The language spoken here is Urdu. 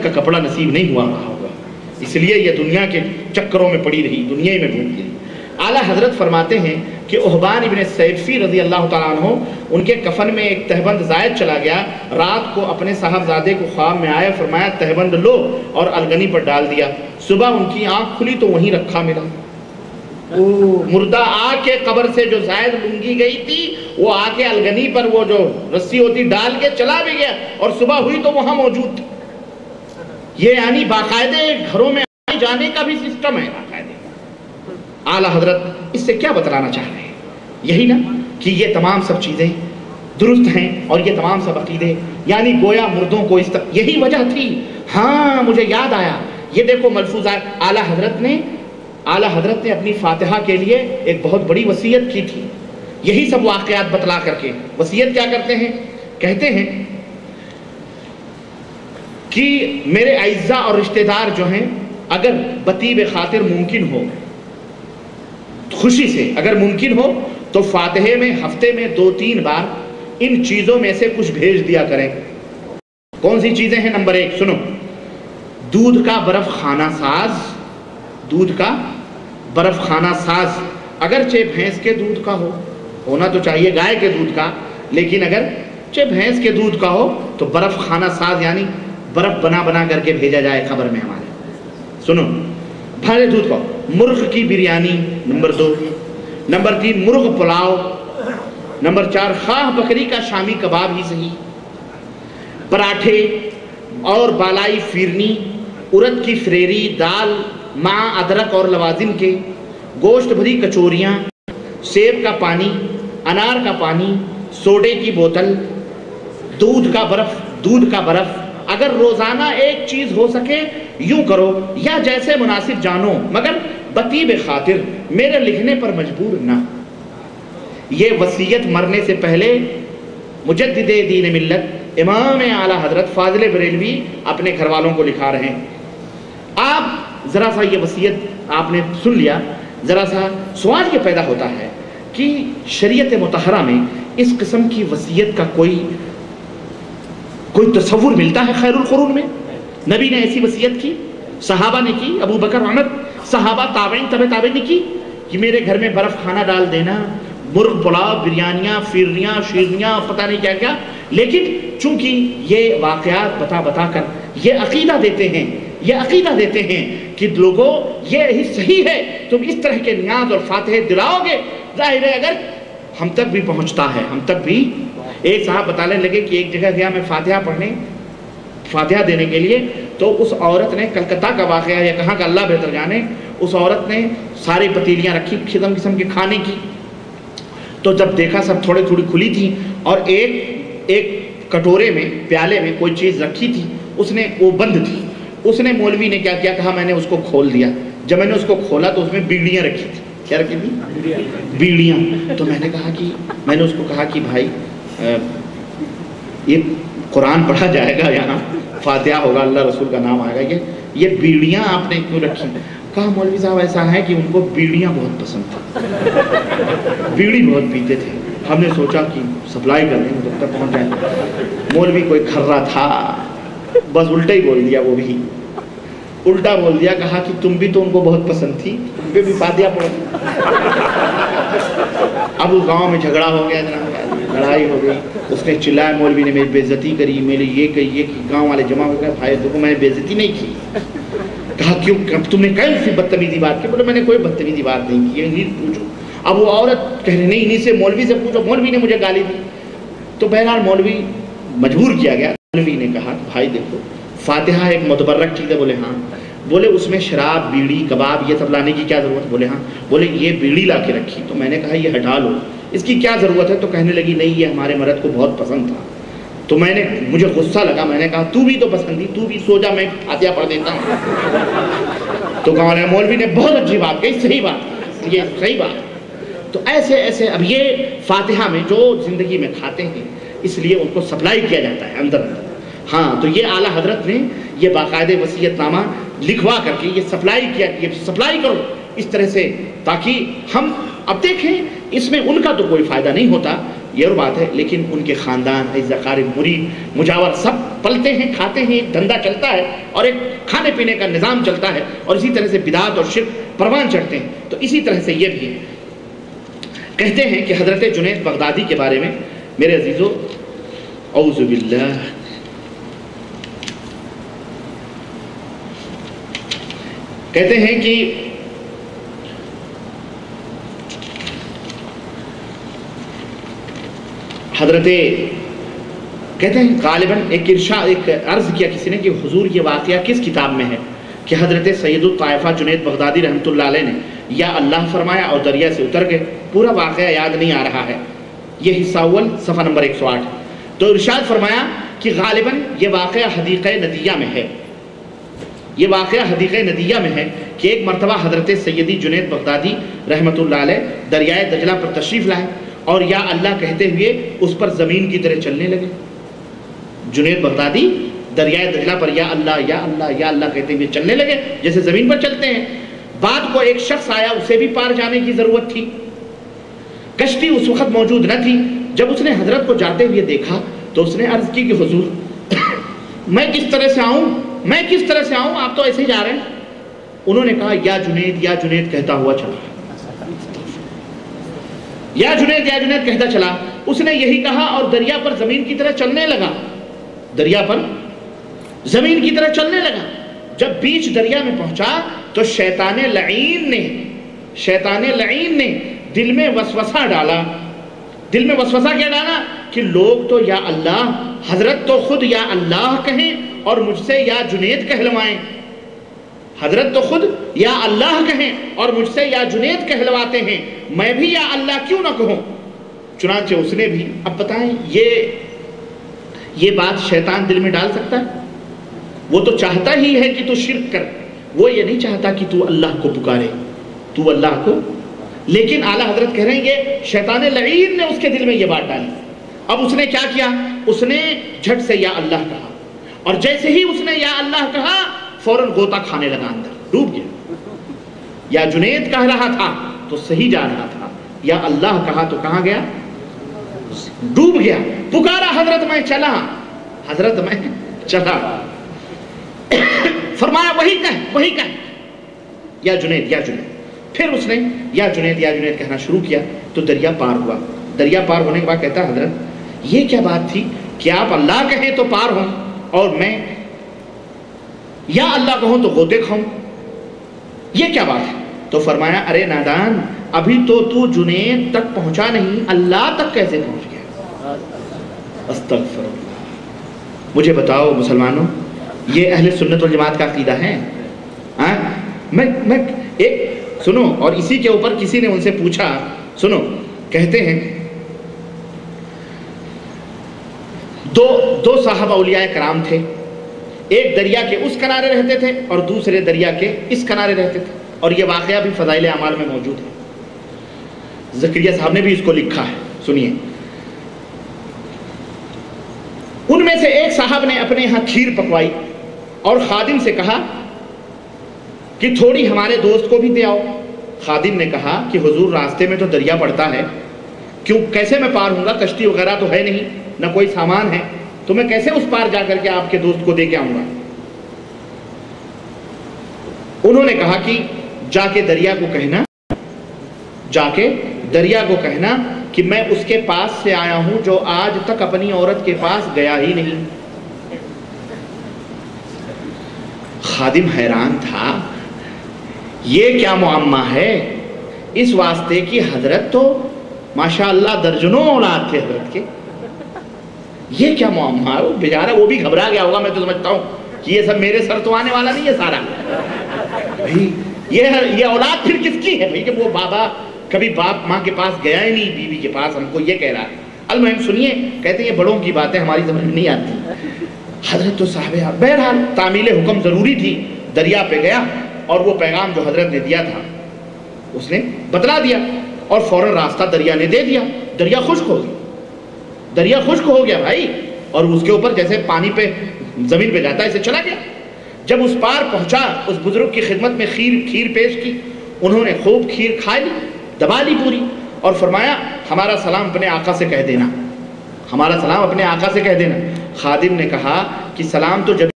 کا کپڑا نصیب نہیں ہوا رہا ہوگا، اس لیے یہ دنیا کے چکروں میں پڑی رہی، دنیا میں گھومتی رہی۔ اعلیٰ حضرت فرماتے ہیں کہ احبان ابن سیفی رضی اللہ تعالیٰ عنہ، ان کے کفن میں ایک تہبند زائد چلا گیا، رات کو اپنے صاحبزادے کو خواب میں آیا، فرمایا تہبند لو، اور الگنی پر ڈال دیا۔ صبح ان کی آنکھ کھلی تو وہیں رکھا ملا۔ مردہ آ کے قبر سے جو زائد لنگی گئی تھی، وہ آ کے الگنی پر وہ جو رسی ہوتی ڈال کے چلا بھی گیا، اور صبح ہوئی تو وہاں موجود تھا۔ یہ یعنی باقاعدے گھروں میں آنے جانے کا بھی سسٹم ہے باقاعدے۔ اعلیٰ حضرت اس سے کیا بتلانا چاہ رہے ہیں؟ یہی نا کہ یہ تمام سب چیزیں درست ہیں، اور یہ تمام سب عقیدے، یعنی گویا مردوں کو یہی وجہ تھی۔ ہاں مجھے یاد آیا، یہ دیکھو ملفوظات اعلیٰ حضرت نے اپنی فاتحہ کے لیے ایک بہت بڑی وصیت کی تھی۔ یہی سب واقعات بتلا کر کے وصیت کیا کرتے ہیں؟ کہتے ہیں کہ میرے اعزا اور رشتہ دار جو ہیں، اگر بطیب خاطر ممکن ہو، خوشی سے اگر ممکن ہو تو فاتحے میں ہفتے میں 2-3 بار ان چیزوں میں سے کچھ بھیج دیا کریں۔ کون سی چیزیں ہیں؟ نمبر 1 سنو، دودھ کا برف خانہ ساز، دودھ کا برف خانہ ساز، اگرچہ بھینس کے دودھ کا ہو، ہونا تو چاہیے گائے کے دودھ کا، لیکن اگرچہ بھینس کے دودھ کا ہو تو برف خانہ ساز یعنی برف بنا کر کے بھیجا جائے خبر میں ہمارے۔ سنو، بھارے دودھ کا، مرغ کی بریانی نمبر 2، نمبر 3 مرغ پلاؤ، نمبر 4 خواہ بکری کا شامی کباب ہی صحیح، پراٹھے اور بالائی فیرنی، ارد کی فریری، دال مع ادرک اور لوازم کے، گوشت بھری کچوریاں، سیب کا پانی، انار کا پانی، سوڈے کی بوتل، دودھ کا برف۔ اگر روزانہ ایک چیز ہو سکے یوں کرو، یا جیسے مناسب جانو، مگر بطیب خاطر، میرے لکھنے پر مجبور نہ۔ یہ وصیت مرنے سے پہلے مجدد دین ملت امام اعلیٰ حضرت فاضل بریلوی اپنے گھر والوں کو لکھا رہے ہیں۔ آپ ذرا سا یہ وصیت آپ نے سن لیا، ذرا سا سوال یہ پیدا ہوتا ہے کہ شریعت مطہرہ میں اس قسم کی وصیت کا کوئی تصور ملتا ہے خیر القرون میں؟ نبی نے ایسی وصیت کی، صحابہ نے کی، ابو بکر عمر، صحابہ تابعین تابعین نے کی کہ میرے گھر میں برف کھانا ڈال دینا، مرغ پلاؤ، بریانیاں، فیرنیاں، شیرنیاں، پتہ نہیں کیا کیا۔ لیکن چونکہ یہ واقعات بتا کر یہ عقیدہ دیتے ہیں کہ لوگوں یہ صحیح ہے، تم اس طرح کے نیاز اور فاتحے دلاؤ گے، ظاہر ہے اگر ہم تک بھی پہنچتا ہے، ہم تک بھی۔ ایک صاحب بتانے لگے کہ ایک جگہ گیا میں فاتحہ دینے کے لیے، تو اس عورت نے، کلکتہ کا واقعہ یا کہاں کا اللہ بہتر جانے، اس عورت نے ساری پتیلیاں رکھی قسم کے کھانے کی، تو جب دیکھا سب تھوڑی کھلی تھی، اور ایک کٹورے میں، پیالے میں کوئی چیز رکھی تھی، وہ بند تھی۔ اس نے، مولوی نے کیا کیا، کہا میں نے اس کو کھول دیا۔ جب میں نے اس کو کھولا تو اس میں بیڑیاں رکھی تھی۔ کیا رکھی تھی؟ بیڑیاں۔ تو میں نے اس کو کہا کہ بھائی یہ قرآن پڑھا جائے گا، یہاں فاتحہ ہوگا، اللہ رسول کا نام آئے گا، یہ بیڑیاں آپ نے کیوں رکھی؟ کہا مولوی صاحب ایسا ہے کہ ان کو بیڑیاں بہت پسند تھا، بیڑی بہت پیتے تھے، ہم نے سوچا کہ سپلائی کر دیں جب تک پہنچ جائیں۔ مولوی کوئی کھرا تھا، بس الٹا ہی بول دیا، وہ بھی الٹا بول دیا، کہا کہ تم بھی تو ان کو بہت پسند تھی، تم پہ بھی فاتحہ پڑھ۔ اب اس گاؤں میں جھگڑا ہو گیا، جناب لڑائی ہو گئی، اس نے چلایا، مولوی نے میری بے عزتی کری، میرے یہ کہی، گاؤں والے جمع ہو گئے، بھائی دیکھو میں نے بے عزتی نہیں کی۔ کہا کیوں، تم نے کہیں سی بدتمیزی بات کی؟ بولے میں نے کوئی بدتمیزی بات نہیں کی، انہیں پوچھو۔ اب وہ عورت کہہ رہی نہیں، انہیں سے مولوی سے پوچھو، مولوی نے مجھے گالی دی۔ تو بہرحال مولوی مجبور کیا گیا، مولوی نے کہا بھائی دیکھو فاتحہ ایک متبرک چیز ہے۔ بولے ہاں۔ بولے اس میں شراب، بیڑی، کباب یہ سب لانے کی کیا ضرورت؟ بولے ہاں۔ بولے یہ بیڑی لا کے رکھی، تو میں نے کہا یہ ہٹا لو، اس کی کیا ضرورت ہے؟ تو کہنے لگی نہیں یہ ہمارے مرد کو بہت پسند تھا۔ تو مجھے غصہ لگا، میں نے کہا تو بھی تو پسندی، تو بھی سو جا، میں فاتحہ پڑھ دیتا ہوں۔ تو کہا مولوی نے بہت اچھی بات کہی، صحیح بات، یہ صحیح بات۔ تو ایسے اب یہ فاتحہ میں جو زندگی میں کھاتے ہیں، اس لیے ان کو سپلائی کیا جاتا ہے اندر۔ ہاں، تو یہ اعلیٰ حضرت نے یہ باقاعدہ وصیت نامہ لکھوا کر کے یہ سپلائی کیا، یہ سپلائی کرو اس طرح سے، تاکہ ہم اب دیکھیں اس میں ان کا تو کوئی فائدہ نہیں ہوتا، یہ اور بات ہے، لیکن ان کے خاندان، اعزا قارب، مرید، مجاور سب پلتے ہیں، کھاتے ہیں، ایک دھندا چلتا ہے اور ایک کھانے پینے کا نظام چلتا ہے، اور اسی طرح سے بدعات اور شرک پروان چڑھتے ہیں۔ تو اسی طرح سے یہ بھی کہتے ہیں کہ حضرت جنید بغدادی کے بارے میں میرے عزیزو، اعوذ باللہ، کہتے ہیں کہ حضرت کہتے ہیں غالباً ایک عرض کیا کسی نے کہ حضور یہ واقعہ کس کتاب میں ہے، کہ حضرت سید الطائفہ جنید بغدادی رحمۃ اللہ علیہ نے یا اللہ فرمایا اور دریا سے اتر گئے، پورا واقعہ یاد نہیں آ رہا ہے، یہ حصہ اول صفحہ نمبر 108۔ تو ارشاد فرمایا کہ غالباً یہ واقعہ حدیقہ ندیہ میں ہے، یہ واقعہ حدیقہ ندیہ میں ہے کہ ایک مرتبہ حضرت سیدی جنید بغدادی رحمۃ اللہ علیہ دریائے دجلہ پر تشریف لائے اور یا اللہ کہتے ہوئے اس پر زمین کی طرح چلنے لگے۔ جنید بغدادی دریائے دجلہ پر یا اللہ یا اللہ یا اللہ کہتے ہوئے چلنے لگے جیسے زمین پر چلتے ہیں۔ بعد کو ایک شخص آیا، اسے بھی پار جانے کی ضرورت تھی، کشتی اس وقت موجود نہ تھی۔ جب اس نے حضرت کو جاتے ہوئے دیکھا تو اس نے عرض کی کہ حضور میں کس طرح سے آؤں، میں کس طرح سے آؤں، آپ تو ایسے ہی جا رہے ہیں۔ انہوں نے کہا یا جنید کہتا ہوا چلا، یا جنید کہتا چلا۔ اس نے یہی کہا اور دریا پر زمین کی طرح چلنے لگا، دریا پر زمین کی طرح چلنے لگا۔ جب بیچ دریا میں پہنچا تو شیطان لعین نے دل میں وسوسہ ڈالا۔ دل میں وسوسہ کیا ڈالا کہ لوگ تو یا اللہ، حضرت تو خود یا اللہ کہیں اور مجھ سے یا جنید کہلوائیں، حضرت تو خود یا اللہ کہیں اور مجھ سے یا جنید کہلواتے ہیں، میں بھی یا اللہ کیوں نہ کہوں۔ چنانچہ اس نے بھی، اب بتائیں یہ بات شیطان دل میں ڈال سکتا ہے؟ وہ تو چاہتا ہی ہے کہ تو شرک کر، وہ یہ نہیں چاہتا کہ تو اللہ کو پکارے، تو اللہ کو۔ لیکن اعلیٰ حضرت کہہ رہے ہیں یہ شیطان لعین نے اس کے دل میں یہ بات ڈالی۔ اب اس نے کیا کیا؟ اس نے جھٹ سے یا اللہ کہا، اور جیسے ہی اس نے یا اللہ کہا فوراً غوطہ کھانے لگا، اندر ڈوب گیا۔ یا جنید کہہ رہا تھا تو صحیح جا رہا تھا، یا اللہ کہا تو کہاں گیا؟ ڈوب گیا۔ پکارا حضرت میں چلا، حضرت میں چلا، فرمایا وہی کہہ یا جنید یا جنید۔ پھر اس نے یا جنید کہنا شروع کیا تو دریا پار ہوا۔ دریا پار ہونے کے بعد کہتا حضرت یہ کیا بات تھی کہ آپ اللہ کہیں تو پار ہوں اور میں یا اللہ کہوں تو غوطے کھاؤں، یہ کیا بات ہے؟ تو فرمایا ارے نادان، ابھی تو جنید تک پہنچا نہیں، اللہ تک کیسے پہنچ گیا؟ استغفر اللہ۔ مجھے بتاؤ مسلمانوں، یہ اہل سنت والجماعت کا عقیدہ ہے؟ میں ایک سنو، اور اسی کے اوپر کسی نے ان سے پوچھا، سنو، کہتے ہیں دو صحابہ اولیاء کرام تھے، ایک دریا کے اس کنارے رہتے تھے اور دوسرے دریا کے اس کنارے رہتے تھے، اور یہ واقعہ بھی فضائل اعمال میں موجود ہے، زکریا صاحب نے بھی اس کو لکھا ہے، سنیے۔ ان میں سے ایک صاحب نے اپنے ہاں کھیر پکوائی اور خادم سے کہا کہ تھوڑی ہمارے دوست کو بھی دے آؤ۔ خادم نے کہا کہ حضور راستے میں تو دریا پڑتا ہے، کیسے میں پار ہوں گا؟ کشتی وغیرہ تو ہے نہیں، نہ کوئی سامان ہے، تو میں کیسے اس پار جا کر کے آپ کے دوست کو دے کے آؤں گا؟ انہوں نے کہا کہ جا کے دریا کو کہنا کہ میں اس کے پاس سے آیا ہوں جو آج تک اپنی عورت کے پاس گیا ہی نہیں۔ خادم حیران تھا، یہ کیا معمہ ہے؟ اس واسطے کی حضرت تو ماشاءاللہ درجنوں اولاد تھے حضرت کے، یہ کیا معمہ ہے؟ وہ بیچارہ وہ بھی گھبرا گیا ہوگا، میں تو سمجھتا ہوں کہ یہ سب میرے سر تو آنے والا نہیں ہے سارا، یہ اولاد پھر کس کی ہے بھائی کہ وہ بابا کبھی باپ ماں کے پاس گیا ہی نہیں، بیوی کے پاس ہم کو یہ کہہ رہا ہے۔ المہم سنیے، کہتے ہیں یہ بڑوں کی باتیں ہماری سمجھ میں نہیں آتی۔ حضرت تو صاحب بہرحال تعمیل حکم ضروری تھی، دریا پہ گیا اور وہ پیغام جو حضرت نے دیا تھا اس نے بتلا دیا، اور فوراً راستہ دریا نے دے دیا، دریا خشک ہو گیا، دریا خشک ہو گیا بھائی، اور اس کے اوپر جیسے پانی پہ زمین پہ جاتا ہے اسے چلا گیا۔ جب اس پار پہنچا، اس بزرگ کی خدمت میں کھیر پیش کی، انہوں نے خوب کھیر کھا لی، دبا لی پوری، اور فرمایا ہمارا سلام اپنے آقا سے کہہ دینا، ہمارا سلام اپنے آقا سے کہہ دینا۔ خادم نے کہا کہ سلام تو جب